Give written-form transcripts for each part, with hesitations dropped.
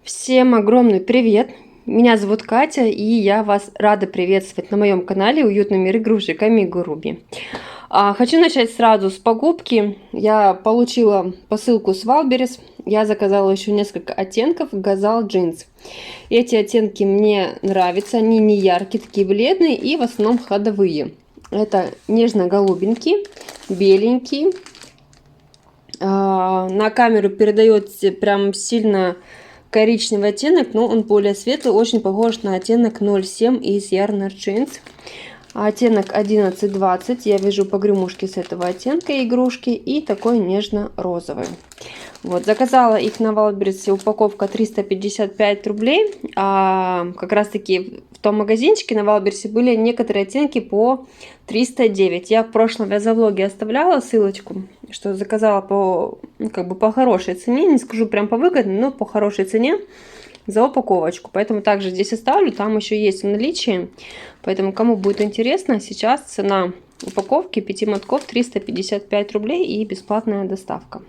Всем огромный привет! Меня зовут Катя, и я вас рада приветствовать на моем канале «Уютный мир игрушек Amigo Ruby». Хочу начать сразу с покупки. Я получила посылку с Валберес. Я заказала еще несколько оттенков Газал Джинс. Эти оттенки мне нравятся, они не яркие, такие бледные и в основном ходовые. Это нежно-голубенький, беленький. На камеру передается прям сильно коричневый оттенок, но он более светлый, очень похож на оттенок 07 из Yarn Jeans. Оттенок 11-20, я вяжу погремушки с этого оттенка игрушки, и такой нежно-розовый. Вот, заказала их на Валбересе, упаковка 355 рублей. Как раз таки в том магазинчике на Валбересе были некоторые оттенки по 309. Я в прошлом вязовлоге оставляла ссылочку, что заказала по хорошей цене, не скажу прям по выгодной, но по хорошей цене за упаковочку. Поэтому также здесь оставлю, там еще есть в наличии. Поэтому кому будет интересно, сейчас цена упаковки 5 мотков 355 рублей и бесплатная доставка.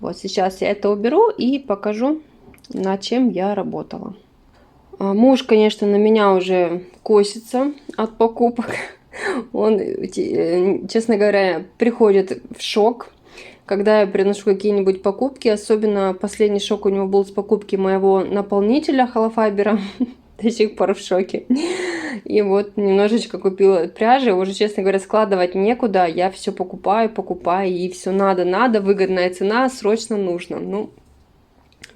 Вот сейчас я это уберу и покажу, над чем я работала. Муж, конечно, на меня уже косится от покупок. Он, честно говоря, приходит в шок, когда я приношу какие-нибудь покупки. Особенно последний шок у него был с покупки моего наполнителя холофайбера. До сих пор в шоке. И вот немножечко купила пряжи. Уже, честно говоря, складывать некуда. Я все покупаю, и все надо. Выгодная цена, срочно нужно. Ну,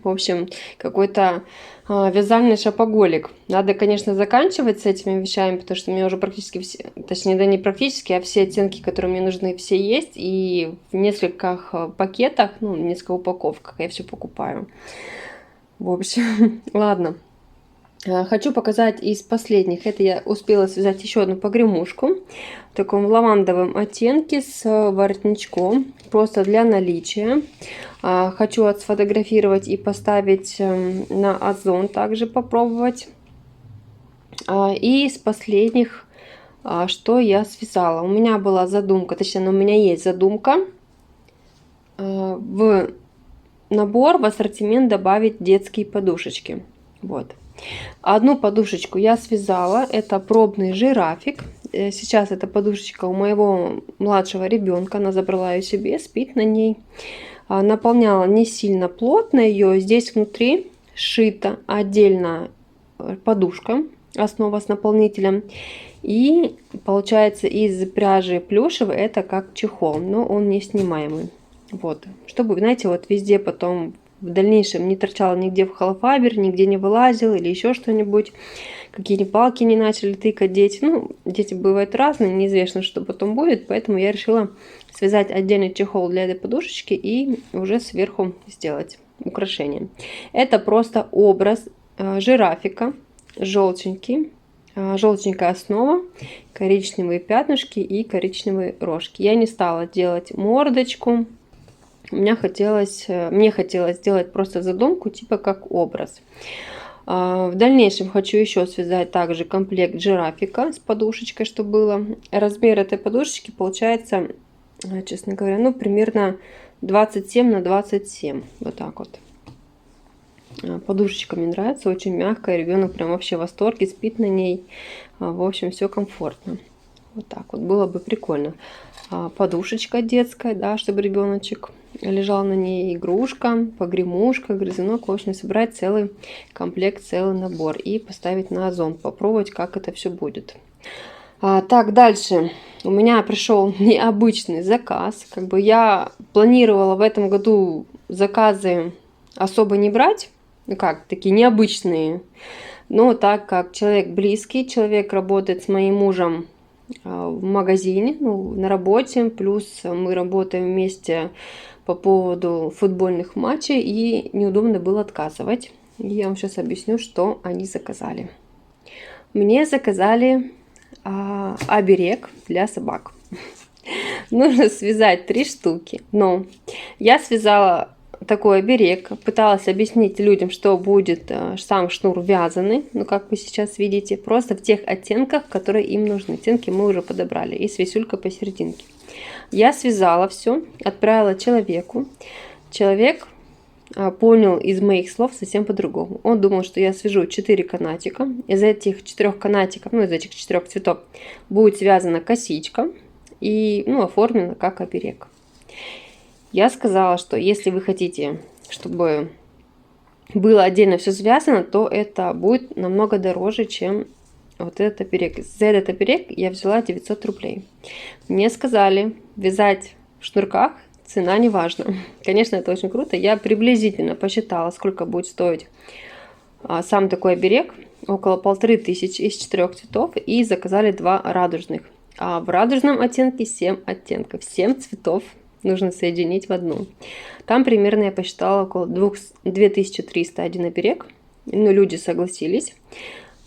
в общем, какой-то вязальный шопоголик. Надо, конечно, заканчивать с этими вещами, потому что у меня уже практически все, точнее, да не практически, а все оттенки, которые мне нужны, все есть. И в нескольких пакетах, ну, в нескольких упаковках я все покупаю. В общем, ладно. Хочу показать из последних. Это я успела связать еще одну погремушку в таком лавандовом оттенке с воротничком, просто для наличия. Хочу сфотографировать и поставить на Озон, также попробовать. И из последних, что я связала. У меня была задумка, точнее, у меня есть задумка в набор, в ассортимент добавить детские подушечки. Вот. Одну подушечку я связала, это пробный жирафик. Сейчас эта подушечка у моего младшего ребенка, она забрала ее себе, спит на ней. Наполняла не сильно плотно ее, здесь внутри сшита отдельно подушка, основа с наполнителем. И получается из пряжи плюшевой это как чехол, но он не снимаемый. Вот, чтобы, знаете, вот везде потом в дальнейшем не торчала нигде в холофайбер, нигде не вылазил или еще что-нибудь. Какие-нибудь палки не начали тыкать дети. Ну, дети бывают разные, неизвестно, что потом будет. Поэтому я решила связать отдельный чехол для этой подушечки и уже сверху сделать украшение. Это просто образ жирафика, желтенький. Желтенькая основа, коричневые пятнышки и коричневые рожки. Я не стала делать мордочку. Мне хотелось сделать просто задумку, типа как образ. В дальнейшем хочу еще связать также комплект жирафика с подушечкой, чтобы было. Размер этой подушечки получается, честно говоря, ну примерно 27 на 27. Вот так вот. Подушечка мне нравится, очень мягкая. Ребенок прям вообще в восторге, спит на ней. В общем, все комфортно. Вот так вот. Было бы прикольно. Подушечка детская, да, чтобы ребеночек лежал на ней, игрушка, погремушка, грызунок. В общем, собрать целый комплект, целый набор и поставить на Озон, попробовать, как это все будет. Так, дальше. У меня пришел необычный заказ. Как бы я планировала в этом году заказы особо не брать, ну как, такие необычные. Но так как человек близкий, человек работает с моим мужем в магазине, ну, на работе, плюс мы работаем вместе по поводу футбольных матчей, и неудобно было отказывать. И я вам сейчас объясню, что они заказали. Мне заказали оберег для собак. Нужно связать 3 штуки, но я связала такой оберег, пыталась объяснить людям, что будет сам шнур вязаный, ну как вы сейчас видите, просто в тех оттенках, которые им нужны. Оттенки мы уже подобрали, и с висюлькой посерединке. Я связала все, отправила человеку. Человек понял из моих слов совсем по-другому. Он думал, что я свяжу 4 канатика. Из этих 4 канатиков, ну, из этих 4 цветов будет связана косичка и, ну, оформлена как оберег. Я сказала, что если вы хотите, чтобы было отдельно все связано, то это будет намного дороже, чем вот этот оберег. За этот оберег я взяла 900 рублей. Мне сказали вязать в шнурках, цена не важна. Конечно, это очень круто. Я приблизительно посчитала, сколько будет стоить сам такой оберег. Около 1500 из 4 цветов. И заказали 2 радужных. А в радужном оттенке 7 оттенков. 7 цветов нужно соединить в одну. Там примерно я посчитала около 2300 один оберег. Ну, люди согласились.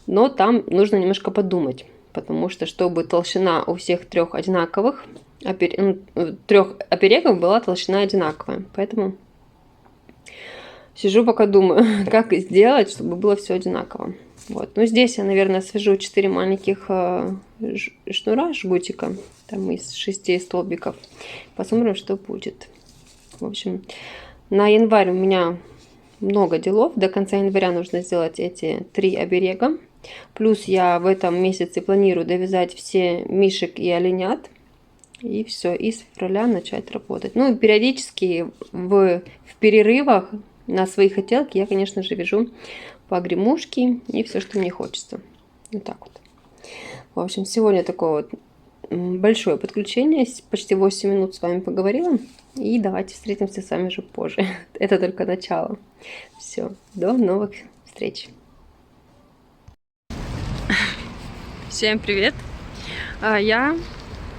Но там нужно немножко подумать. Потому что, чтобы толщина у всех 3 одинаковых, 3 оберегов была толщина одинаковая. Поэтому сижу пока думаю, как сделать, чтобы было все одинаково. Вот. Ну, здесь я, наверное, свяжу 4 маленьких шнура, жгутика, там из 6 столбиков. Посмотрим, что будет. В общем, на январь у меня много делов. До конца января нужно сделать эти 3 оберега. Плюс я в этом месяце планирую довязать все мишек и оленят. И все, и с февраля начать работать. Ну, и периодически в перерывах на свои хотелки я, конечно же, вяжу погремушки и все, что мне хочется. Вот так вот. В общем, сегодня такое вот большое подключение. Почти 8 минут с вами поговорила. И давайте встретимся с вами уже позже. Это только начало. Все, до новых встреч. Всем привет! Я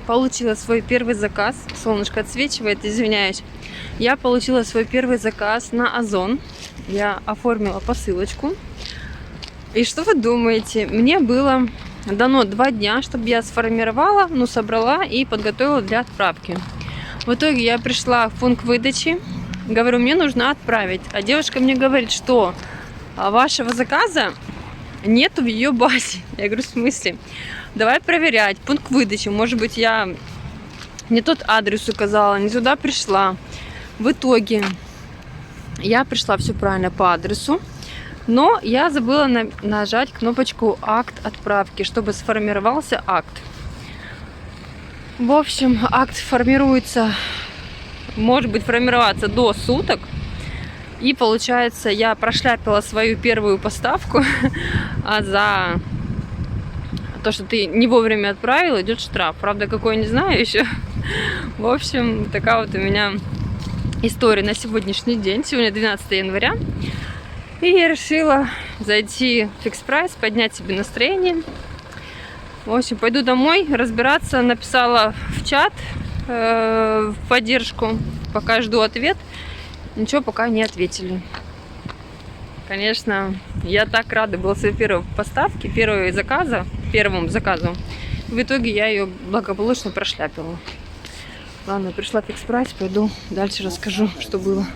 получила свой первый заказ. Солнышко отсвечивает, извиняюсь. Я получила свой первый заказ на Озон. Я оформила посылочку. И что вы думаете? Мне было дано 2 дня, чтобы я сформировала, ну, собрала и подготовила для отправки. В итоге я пришла в пункт выдачи. Говорю, мне нужно отправить. А девушка мне говорит, что вашего заказа нету в ее базе. Я говорю, в смысле? Давай проверять. Пункт выдачи. Может быть, я не тот адрес указала, не туда пришла. В итоге я пришла все правильно по адресу, но я забыла нажать кнопочку «Акт отправки», чтобы сформировался акт. В общем, акт формируется, может быть, формироваться до суток. И получается, я прошляпила свою первую поставку, а за то, что ты не вовремя отправил, идет штраф. Правда, какой, не знаю еще. В общем, такая вот у меня история на сегодняшний день. Сегодня 12 января. И я решила зайти в фикс прайс, поднять себе настроение. В общем, пойду домой разбираться. Написала в чат в поддержку. Пока жду ответ. Ничего пока не ответили. Конечно, я так рада была своей первой поставке, первому заказу. В итоге я ее благополучно прошляпила. Ладно, пришла в фикс прайс, пойду дальше расскажу, что было.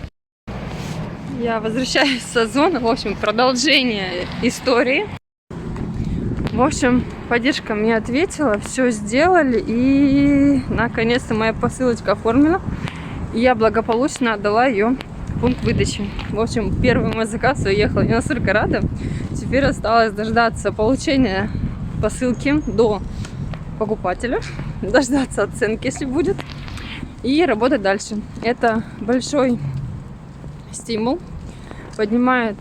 Я возвращаюсь с Озона. В общем, продолжение истории. В общем, поддержка мне ответила, все сделали, и наконец-то моя посылочка оформлена. И я благополучно отдала ее в пункт выдачи. В общем, первый мой заказ уехал. Я настолько рада. Теперь осталось дождаться получения посылки до покупателя, дождаться оценки, если будет, и работать дальше. Это большой стимул, поднимает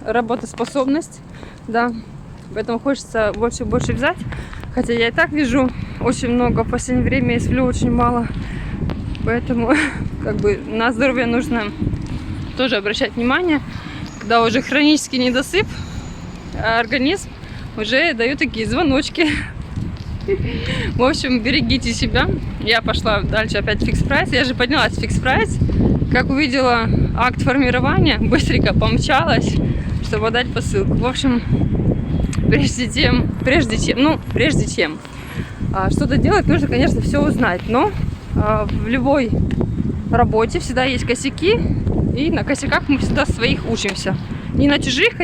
работоспособность, да, поэтому хочется больше и больше вязать. Хотя я и так вяжу очень много, в последнее время я сплю очень мало. Поэтому как бы на здоровье нужно тоже обращать внимание. Когда уже хронический недосып, организм уже дает такие звоночки. В общем, берегите себя. Я пошла дальше опять в фикс прайс. Я же поднялась в фикс прайс. Как увидела акт формирования, быстренько помчалась, чтобы отдать посылку. В общем, прежде чем что-то делать, нужно, конечно, все узнать. Но в любой работе всегда есть косяки, и на косяках мы всегда своих учимся. Не на чужих,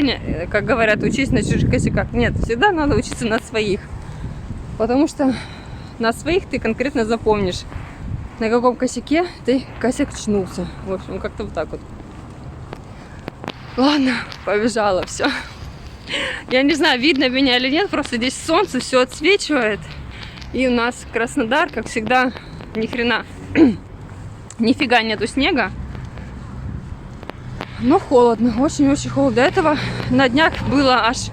как говорят, учись на чужих косяках. Нет, всегда надо учиться на своих. Потому что на своих ты конкретно запомнишь, на каком косяке ты косячнулся. В общем, как-то вот так вот. Ладно, побежала, все. Я не знаю, видно меня или нет, просто здесь солнце все отсвечивает. И у нас Краснодар, как всегда, ни хрена, нифига нету снега. Но холодно, очень-очень холодно. До этого на днях было аж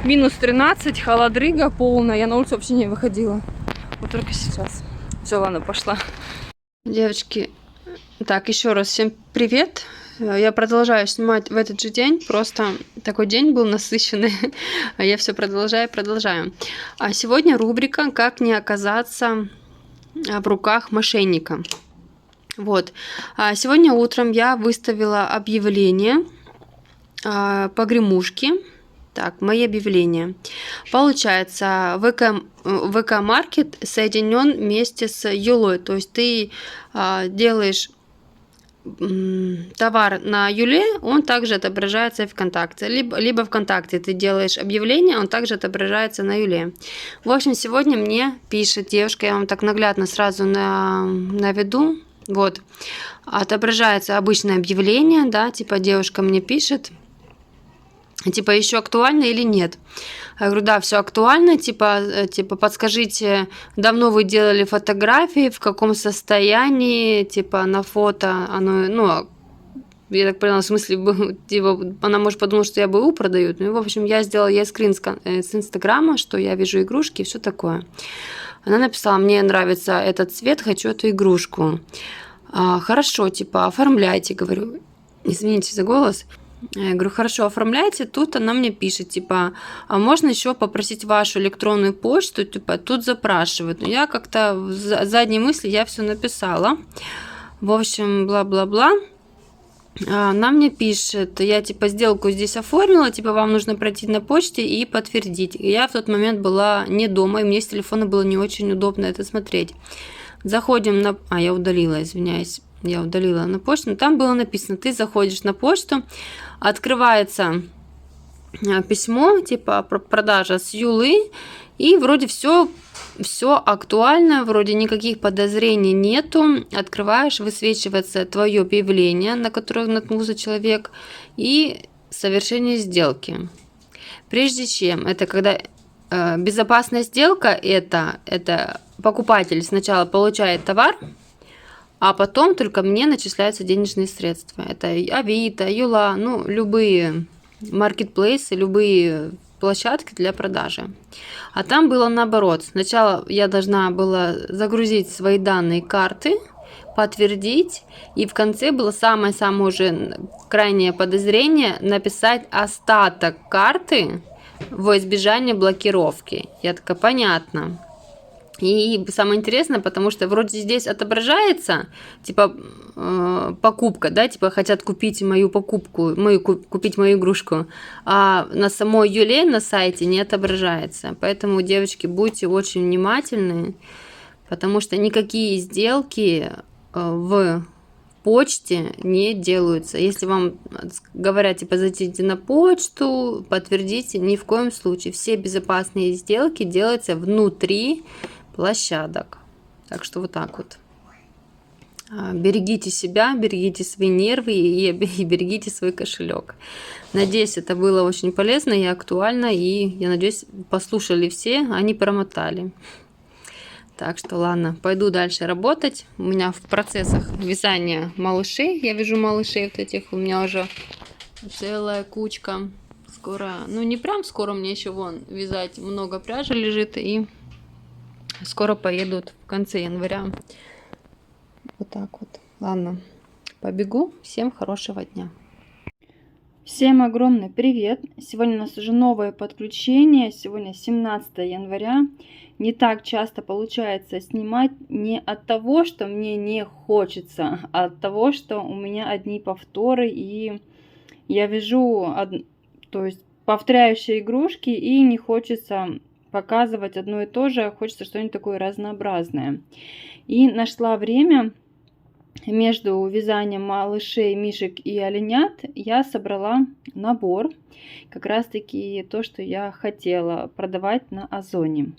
минус 13, холодрыга полная. Я на улицу вообще не выходила. Вот только сейчас. Все, ладно, пошла. Девочки, так, еще раз всем привет. Я продолжаю снимать в этот же день. Просто такой день был насыщенный. А я все продолжаю. А сегодня рубрика «Как не оказаться в руках мошенника». Вот. Сегодня утром я выставила объявление по гремушке. Так, мои объявления. Получается, ВК-маркет соединен вместе с Юлой. То есть ты делаешь товар на Юле, он также отображается в ВКонтакте. Либо ВКонтакте ты делаешь объявление, он также отображается на Юле. В общем, сегодня мне пишет девушка, я вам так наглядно сразу наведу. Вот, отображается обычное объявление, да, типа девушка мне пишет, типа еще актуально или нет. Я говорю, да, все актуально, типа подскажите, давно вы делали фотографии, в каком состоянии, типа на фото оно, ну, я так поняла, в смысле, типа, она может подумать, что я БУ продаю. Ну, в общем, я сделала ей скрин с Инстаграма, что я вижу игрушки и все такое. Она написала, мне нравится этот цвет, хочу эту игрушку. Хорошо, типа, оформляйте, говорю. Извините за голос. Я говорю, хорошо, оформляйте. Тут она мне пишет, типа, а можно еще попросить вашу электронную почту, типа, тут запрашивают. Но я как-то в задней мысли я все написала. В общем, бла-бла-бла. Она мне пишет, я типа сделку здесь оформила, типа вам нужно пройти на почте и подтвердить. И я в тот момент была не дома, и мне с телефона было не очень удобно это смотреть. Заходим на... я удалила, извиняюсь. Я удалила на почту. Но там было написано, ты заходишь на почту, открывается письмо, типа продажа с Юлы, и вроде все актуально, вроде никаких подозрений нету. Открываешь, высвечивается твое объявление, на которое наткнулся человек, и совершение сделки. Прежде чем, это когда безопасная сделка, это покупатель сначала получает товар, а потом только мне начисляются денежные средства. Это Авито, Юла, ну, любые маркетплейсы, любые площадки для продажи. А там было наоборот. Сначала я должна была загрузить свои данные карты, подтвердить, и в конце было самое-самое уже крайнее подозрение написать остаток карты во избежание блокировки. Я такая, понятно. И самое интересное, потому что вроде здесь отображается, типа, покупка, да, типа, хотят купить мою покупку, купить мою игрушку, а на самой Юле на сайте не отображается. Поэтому, девочки, будьте очень внимательны, потому что никакие сделки в почте не делаются. Если вам говорят, типа, зайдите на почту, подтвердите, ни в коем случае. Все безопасные сделки делаются внутри площадок. Так что вот так вот. Берегите себя, берегите свои нервы и берегите свой кошелек. Надеюсь, это было очень полезно и актуально. И я надеюсь, послушали все, а не промотали. Так что ладно, пойду дальше работать. У меня в процессах вязания малышей. Я вяжу малышей вот этих. У меня уже целая кучка. Скоро, ну не прям скоро, мне еще вон вязать много пряжи лежит. И скоро поедут в конце января. Вот так вот. Ладно, побегу. Всем хорошего дня. Всем огромный привет. Сегодня у нас уже новое подключение. Сегодня 17 января. Не так часто получается снимать не от того, что мне не хочется, а от того, что у меня одни повторы. И я вяжу, то есть повторяющие игрушки, и не хочется показывать одно и то же. Хочется что-нибудь такое разнообразное. И нашла время. Между вязанием малышей, мишек и оленят я собрала набор. Как раз таки то, что я хотела продавать на Озоне.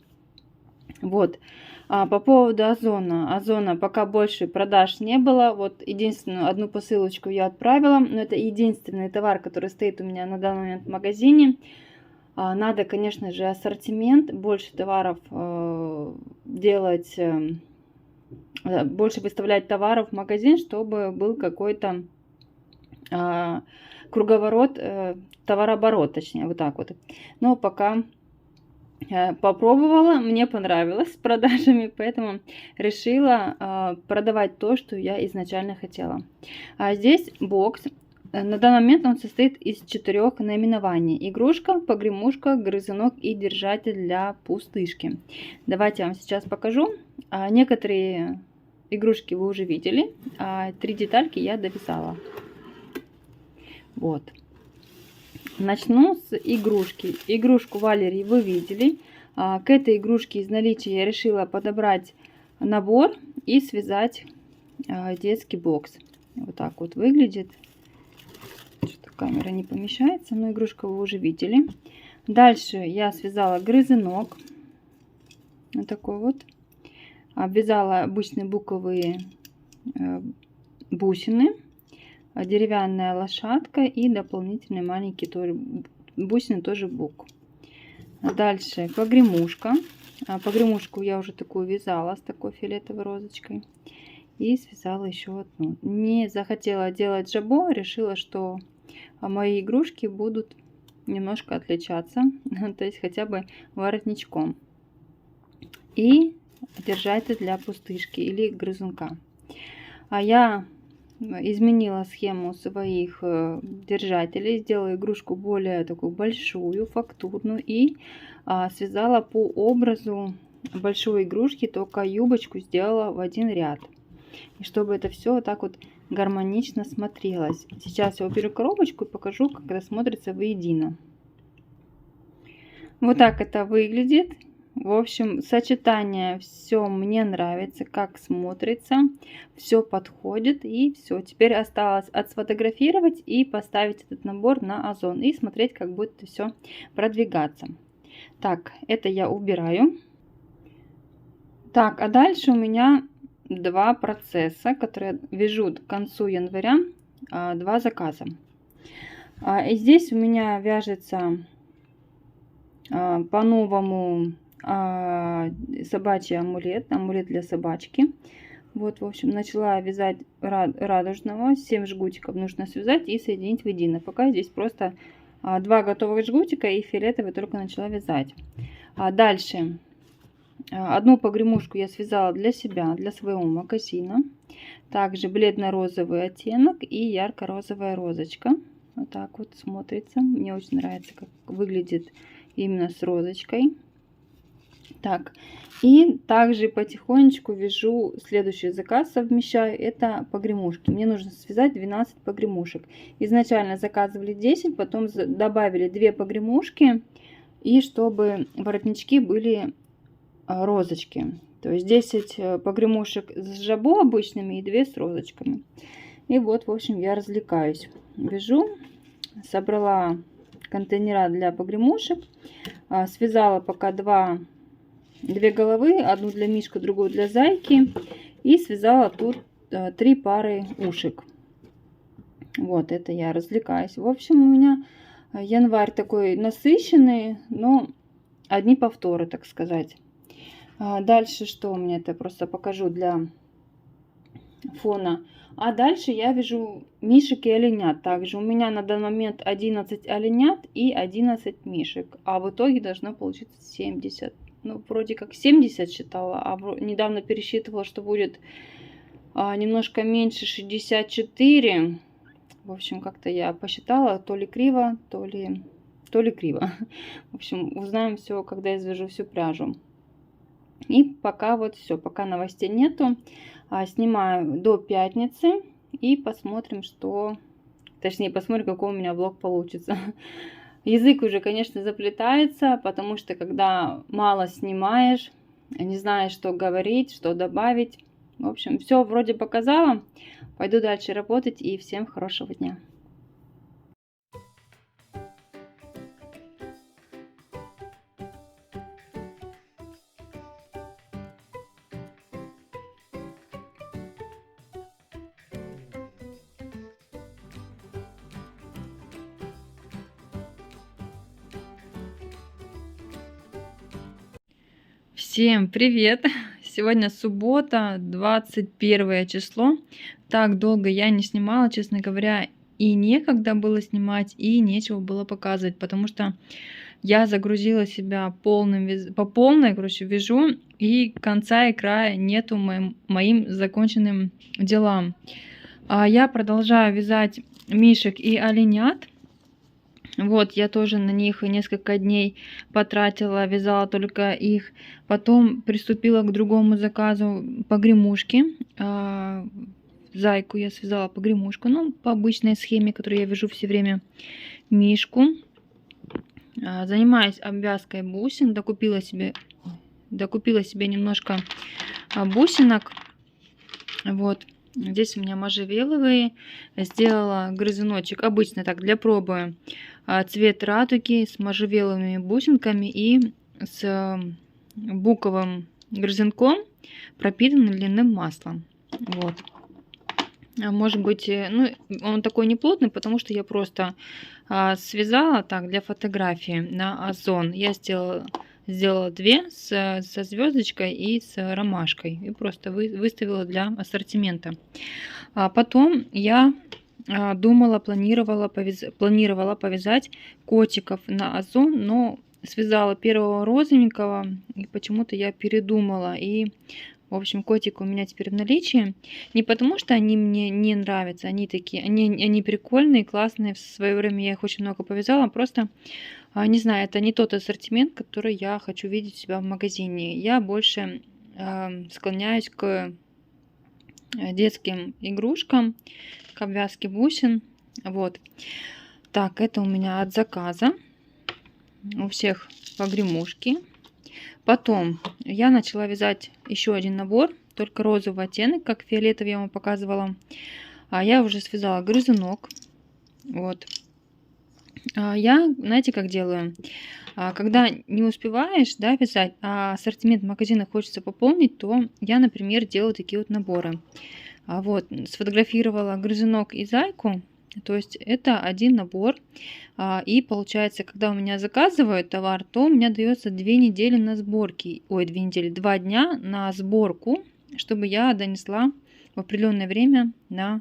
Вот. По поводу Озона. Озона пока больше продаж не было. Вот единственную одну посылочку я отправила. Но это единственный товар, который стоит у меня на данный момент в магазине. Надо, конечно же, ассортимент, больше товаров делать, больше выставлять товаров в магазин, чтобы был какой-то круговорот, товарооборот, точнее, вот так вот. Но пока попробовала, мне понравилось с продажами, поэтому решила продавать то, что я изначально хотела. Здесь бокс. На данный момент он состоит из 4 наименований. Игрушка, погремушка, грызунок и держатель для пустышки. Давайте я вам сейчас покажу. Некоторые игрушки вы уже видели, а 3 детальки я довязала. Вот. Начну с игрушки. Игрушку Валерии вы видели. К этой игрушке из наличия я решила подобрать набор и связать детский бокс. Вот так вот выглядит. Что-то камера не помещается, но игрушку вы уже видели. Дальше я связала грызунок. Вот такой вот. Обвязала обычные буковые бусины. Деревянная лошадка и дополнительные маленькие тоже бусины, тоже бук. Дальше погремушка. Погремушку я уже такую вязала с такой фиолетовой розочкой. И связала еще одну. Не захотела делать жабо, решила, что мои игрушки будут немножко отличаться. То есть хотя бы воротничком. И держатель для пустышки или грызунка. Я изменила схему своих держателей, сделала игрушку более такую большую, фактурную и связала по образу большой игрушки, только юбочку сделала в один ряд. И чтобы это все вот так вот гармонично смотрелось. Сейчас я уберу коробочку и покажу, как это смотрится воедино. Вот так это выглядит. В общем, сочетание все мне нравится, как смотрится, все подходит и все. Теперь осталось отсфотографировать и поставить этот набор на Озон и смотреть, как будет все продвигаться. Так, это я убираю. Так, а дальше у меня 2 процесса, которые вяжу к концу января, 2 заказа. И здесь у меня вяжется по-новому собачий амулет, амулет для собачки. Вот, в общем, начала вязать радужного, 7 жгутиков нужно связать и соединить воедино. Пока здесь просто 2 готовых жгутика и фиолетовый только начала вязать. Дальше одну погремушку я связала для себя, для своего магазина. Также бледно-розовый оттенок и ярко-розовая розочка. Вот так вот смотрится. Мне очень нравится, как выглядит именно с розочкой. Так, и также потихонечку вяжу следующий заказ, совмещаю, это погремушки. Мне нужно связать 12 погремушек. Изначально заказывали 10, потом добавили 2 погремушки, и чтобы воротнички были розочки. То есть 10 погремушек с жабо обычными и 2 с розочками. И вот, в общем, я развлекаюсь. Вяжу, собрала контейнера для погремушек, связала пока 2 головы, одну для мишка, другую для зайки, и связала тут 3 пары ушек. Вот это я развлекаюсь. В общем, у меня январь такой насыщенный, но одни повторы, так сказать. Дальше что у меня, это просто покажу для фона. А дальше я вяжу мишек и оленят. Также у меня на данный момент 11 оленят и 11 мишек, а в итоге должно получиться 70. Ну, вроде как 70 считала, а недавно пересчитывала, что будет немножко меньше 64. В общем, как-то я посчитала, то ли криво, то ли криво. В общем, узнаем все, когда я свяжу всю пряжу. И пока вот все, пока новостей нету. Снимаю до пятницы и посмотрим, что... Точнее, посмотрим, какой у меня влог получится. Язык уже, конечно, заплетается, потому что когда мало снимаешь, не знаешь, что говорить, что добавить. В общем, все вроде показала. Пойду дальше работать и всем хорошего дня. Всем привет! Сегодня суббота, 21 число. Так долго я не снимала, честно говоря, и некогда было снимать, и нечего было показывать, потому что я загрузила себя по полной, короче, вяжу, и конца и края нету моим законченным делам. Я продолжаю вязать мишек и оленят. Вот, я тоже на них несколько дней потратила, вязала только их. Потом приступила к другому заказу погремушки. Зайку я связала погремушку, ну, по обычной схеме, которую я вяжу все время мишку. Занимаюсь обвязкой бусин, докупила себе немножко бусинок. Вот. Здесь у меня можжевеловые. Сделала грызуночек, обычно так, для пробы. Цвет радуги с можжевеловыми бусинками и с буковым грызунком, пропитанным льняным маслом. Вот. Может быть, ну, он такой неплотный, потому что я просто связала так для фотографии на Озон. Я сделала две со звездочкой и с ромашкой. И просто выставила для ассортимента. Потом я планировала повязать котиков на Озон, но связала первого розовенького, и почему-то я передумала. И, в общем, котик у меня теперь в наличии. Не потому, что они мне не нравятся, они прикольные, классные. В свое время я их очень много повязала, просто, не знаю, это не тот ассортимент, который я хочу видеть у себя в магазине. Я больше склоняюсь к детским игрушкам, к обвязке бусин. Вот. Так, это у меня от заказа. У всех погремушки. Потом я начала вязать еще один набор, только розовый оттенок, как фиолетовый я вам показывала. Я уже связала грызунок. Вот. Я, знаете, как делаю? Когда не успеваешь, да, вязать, а ассортимент магазина хочется пополнить, то я, например, делаю такие вот наборы. Вот, сфотографировала грызунок и зайку, то есть это один набор. И получается, когда у меня заказывают товар, то у меня дается 2 недели на сборки, 2 дня на сборку, чтобы я донесла в определенное время на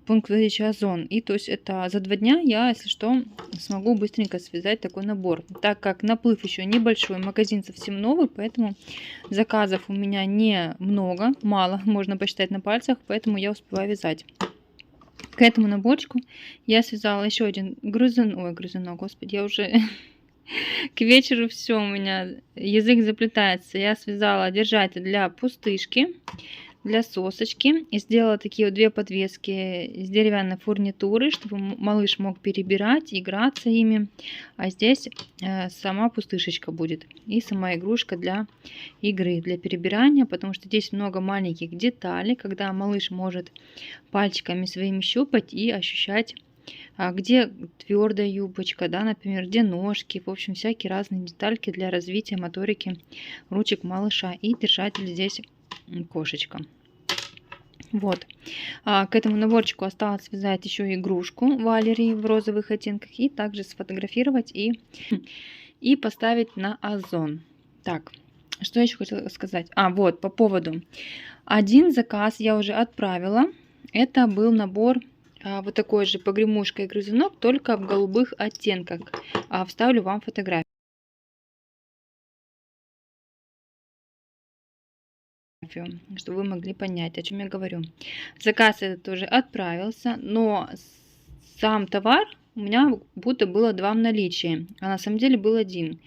пункт выдачи Озон. И то есть это за 2 дня я, если что, смогу быстренько связать такой набор. Так как наплыв еще небольшой, магазин совсем новый, поэтому заказов у меня не много, мало, можно посчитать на пальцах, поэтому я успеваю вязать. К этому наборчику я связала еще один грызунок, господи, я уже к вечеру все, у меня язык заплетается. Я связала держатель для пустышки, для сосочки, и сделала такие вот 2 подвески из деревянной фурнитуры, чтобы малыш мог перебирать, играться ими. А здесь сама пустышечка будет и сама игрушка для игры, для перебирания, потому что здесь много маленьких деталей, когда малыш может пальчиками своими щупать и ощущать, где твердая юбочка, да, например, где ножки, в общем, всякие разные детальки для развития моторики ручек малыша. И держатель здесь кошечка. Вот. К этому наборчику осталось связать еще игрушку Валерии в розовых оттенках и также сфотографировать и поставить на Озон. Так, что еще хотела сказать? Вот, по поводу. Один заказ я уже отправила. Это был набор вот такой же погремушка и грызунок, только в голубых оттенках. Вставлю вам фотографию, чтобы вы могли понять, о чем я говорю. Заказ этот уже отправился, но сам товар у меня будто было 2 в наличии, а на самом деле был 1.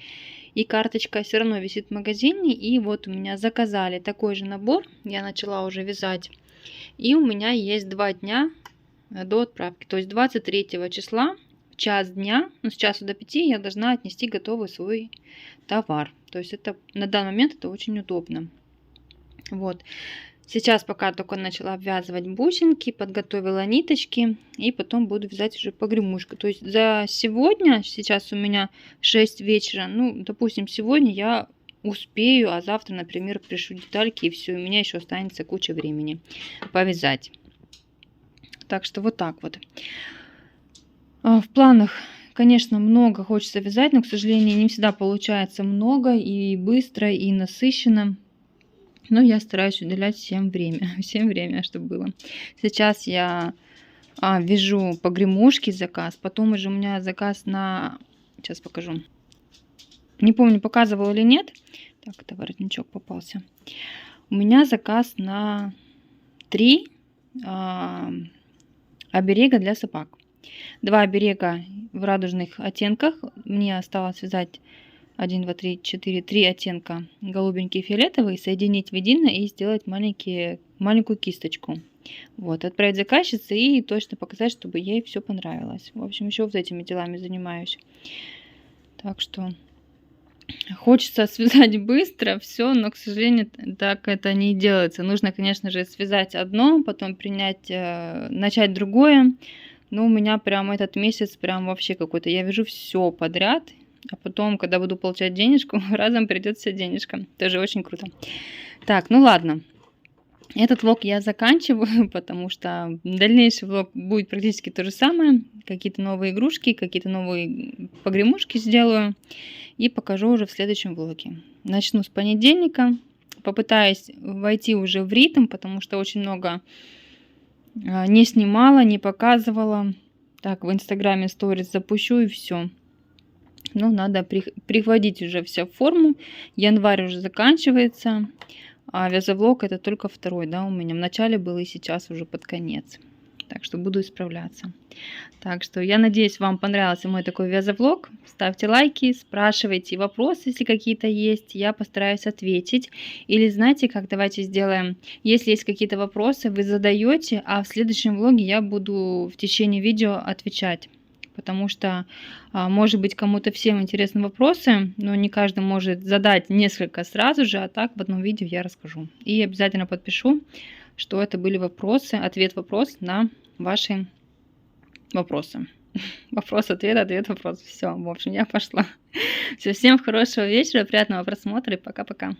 И карточка все равно висит в магазине, и вот у меня заказали такой же набор, я начала уже вязать, и у меня есть 2 дня до отправки, то есть 23 числа в час дня, с часу до 5 я должна отнести готовый свой товар. То есть это на данный момент это очень удобно. Вот. Сейчас пока только начала обвязывать бусинки, подготовила ниточки, и потом буду вязать уже погремушку. То есть за сегодня, сейчас у меня 6 вечера, ну, допустим, сегодня я успею, а завтра, например, пришу детальки, и все, у меня еще останется куча времени повязать. Так что вот так вот. В планах Конечно, много хочется вязать, но, к сожалению, не всегда получается много и быстро, и насыщенно. Но я стараюсь уделять всем время, всем время, чтобы было. Сейчас я вяжу погремушки заказ, потом уже у меня заказ на... Сейчас покажу. Не помню, показывала или нет. Так, это воротничок попался. У меня заказ на 3 оберега для собак. 2 оберега в радужных оттенках. Мне осталось связать 1, 2, 3, 4, 3 оттенка голубенький и фиолетовый, соединить воедино и сделать маленькую кисточку. Вот, отправить заказчице и точно показать, чтобы ей все понравилось. В общем, еще вот этими делами занимаюсь. Так что хочется связать быстро все, но, к сожалению, так это не делается. Нужно, конечно же, связать одно, потом начать другое. Но у меня прям этот месяц прям вообще какой-то. Я вяжу все подряд, а потом, когда буду получать денежку, разом придет вся денежка. Тоже очень круто. Так, ну ладно. Этот влог я заканчиваю, потому что дальнейший влог будет практически то же самое. Какие-то новые игрушки, какие-то новые погремушки сделаю. И покажу уже в следующем влоге. Начну с понедельника. Попытаюсь войти уже в ритм, потому что очень много не снимала, не показывала. Так, в инстаграме сторис запущу и все. Ну, надо приводить уже все в форму. Январь уже заканчивается. А вязовлог это только 2, да, у меня. В начале был и сейчас уже под конец. Так что буду исправляться. Так что я надеюсь, вам понравился мой такой вязовлог. Ставьте лайки, спрашивайте вопросы, если какие-то есть. Я постараюсь ответить. Или знаете как, давайте сделаем. Если есть какие-то вопросы, вы задаете, а в следующем влоге я буду в течение видео отвечать. Потому что, может быть, кому-то всем интересны вопросы, но не каждый может задать несколько сразу же, а так в одном видео я расскажу. И обязательно подпишу, что это были вопросы, ответ-вопрос на ваши вопросы. Вопрос-ответ, ответ-вопрос. Все, в общем, я пошла. Все, всем хорошего вечера, приятного просмотра и пока-пока.